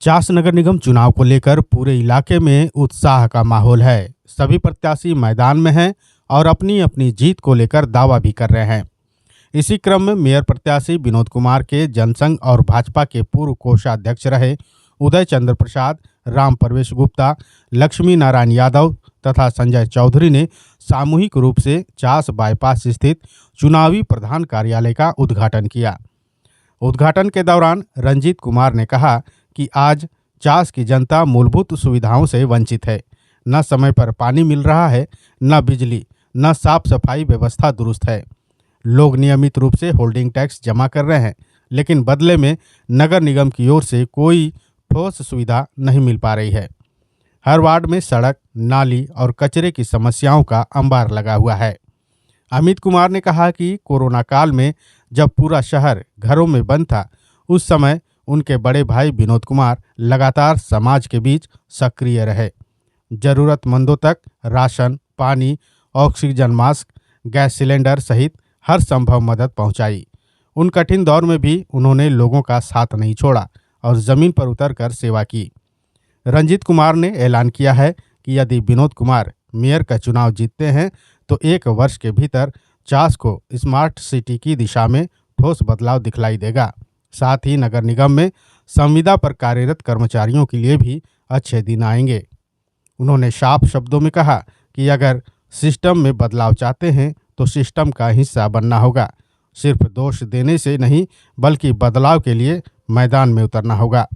चास नगर निगम चुनाव को लेकर पूरे इलाके में उत्साह का माहौल है। सभी प्रत्याशी मैदान में हैं और अपनी अपनी जीत को लेकर दावा भी कर रहे हैं। इसी क्रम में मेयर प्रत्याशी विनोद कुमार के जनसंघ और भाजपा के पूर्व कोषाध्यक्ष रहे उदय चंद्र प्रसाद, राम प्रवेश गुप्ता, लक्ष्मी नारायण यादव तथा संजय चौधरी ने सामूहिक रूप से चास बाईपास स्थित चुनावी प्रधान कार्यालय का उद्घाटन किया। उद्घाटन के दौरान रंजीत कुमार ने कहा कि आज चास की जनता मूलभूत सुविधाओं से वंचित है। न समय पर पानी मिल रहा है, न बिजली, न साफ सफाई व्यवस्था दुरुस्त है। लोग नियमित रूप से होल्डिंग टैक्स जमा कर रहे हैं, लेकिन बदले में नगर निगम की ओर से कोई ठोस सुविधा नहीं मिल पा रही है। हर वार्ड में सड़क, नाली और कचरे की समस्याओं का अंबार लगा हुआ है। अमित कुमार ने कहा कि कोरोना काल में जब पूरा शहर घरों में बंद था, उस समय उनके बड़े भाई विनोद कुमार लगातार समाज के बीच सक्रिय रहे। जरूरतमंदों तक राशन, पानी, ऑक्सीजन मास्क, गैस सिलेंडर सहित हर संभव मदद पहुंचाई। उन कठिन दौर में भी उन्होंने लोगों का साथ नहीं छोड़ा और जमीन पर उतरकर सेवा की। रंजीत कुमार ने ऐलान किया है कि यदि विनोद कुमार मेयर का चुनाव जीतते हैं तो 1 वर्ष के भीतर चास को स्मार्ट सिटी की दिशा में ठोस बदलाव दिखलाई देगा। साथ ही नगर निगम में संविदा पर कार्यरत कर्मचारियों के लिए भी अच्छे दिन आएंगे। उन्होंने साफ शब्दों में कहा कि अगर सिस्टम में बदलाव चाहते हैं तो सिस्टम का हिस्सा बनना होगा। सिर्फ दोष देने से नहीं, बल्कि बदलाव के लिए मैदान में उतरना होगा।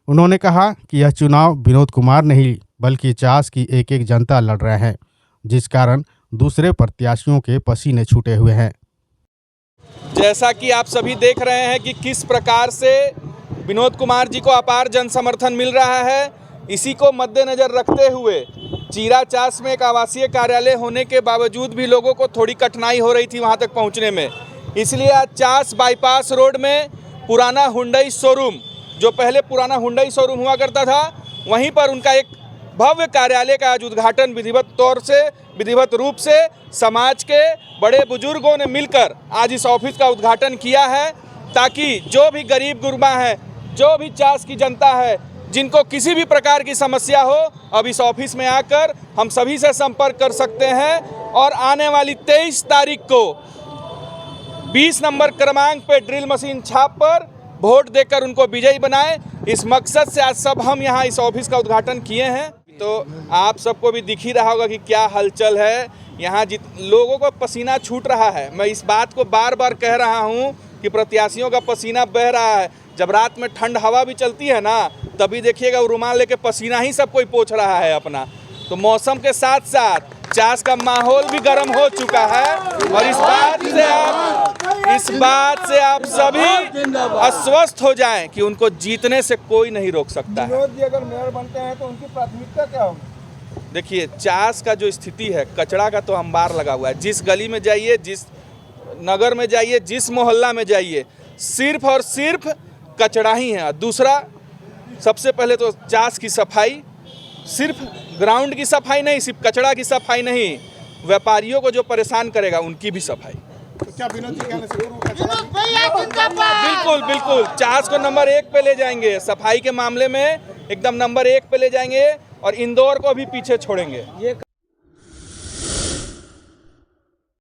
उन्होंने कहा कि यह चुनाव विनोद कुमार नहीं, बल्कि चास की एक एक जनता लड़ रहे हैं, जिस कारण दूसरे प्रत्याशियों के पसीने छूटे हुए हैं। जैसा कि आप सभी देख रहे हैं कि किस प्रकार से विनोद कुमार जी को अपार जन समर्थन मिल रहा है, इसी को मद्देनजर रखते हुए चीरा चास में एक आवासीय कार्यालय होने के बावजूद भी लोगों को थोड़ी कठिनाई हो रही थी वहां तक पहुंचने में। इसलिए आज चास बाईपास रोड में पुराना हुंडई शोरूम, जो पहले पुराना हुंडई शोरूम हुआ करता था, वहीं पर उनका एक भव्य कार्यालय का आज उद्घाटन विधिवत रूप से समाज के बड़े बुजुर्गों ने मिलकर आज इस ऑफिस का उद्घाटन किया है, ताकि जो भी गरीब गुरबा हैं, जो भी चास की जनता है, जिनको किसी भी प्रकार की समस्या हो, अब इस ऑफिस में आकर हम सभी से संपर्क कर सकते हैं और आने वाली 23 तारीख को 20 नंबर क्रमांक पे ड्रिल मशीन छाप पर वोट देकर उनको विजयी बनाएं। इस मकसद से आज सब हम यहाँ इस ऑफिस का उद्घाटन किए हैं। तो आप सबको भी दिख ही रहा होगा कि क्या हलचल है यहाँ। लोगों को पसीना छूट रहा है। मैं इस बात को बार बार कह रहा हूँ कि प्रत्याशियों का पसीना बह रहा है। जब रात में ठंड हवा भी चलती है ना, तभी देखिएगा वो रुमाल लेके पसीना ही सब कोई पोंछ रहा है अपना। तो मौसम के साथ साथ चास का माहौल भी गर्म हो चुका है और इस बात से आप सभी आश्वस्त हो जाएं कि उनको जीतने से कोई नहीं रोक सकता है। विनोद जी अगर मेयर बनते हैं तो उनकी प्राथमिकता क्या होगी? देखिए, चास का जो स्थिति है, कचरा का तो अंबार लगा हुआ है। जिस गली में जाइए, जिस नगर में जाइए, जिस मोहल्ला में जाइए, सिर्फ और सिर्फ कचरा ही है। दूसरा, सबसे पहले तो चास की सफाई, सिर्फ ग्राउंड की सफाई नहीं, सिर्फ कचरा की सफाई नहीं, व्यापारियों को जो परेशान करेगा उनकी भी सफाई। तो क्या विनोद जी कहने से बिल्कुल चास को नंबर 1 पे ले जाएंगे। सफाई के मामले में एकदम नंबर 1 पे ले जाएंगे और इंदौर को भी पीछे छोड़ेंगे।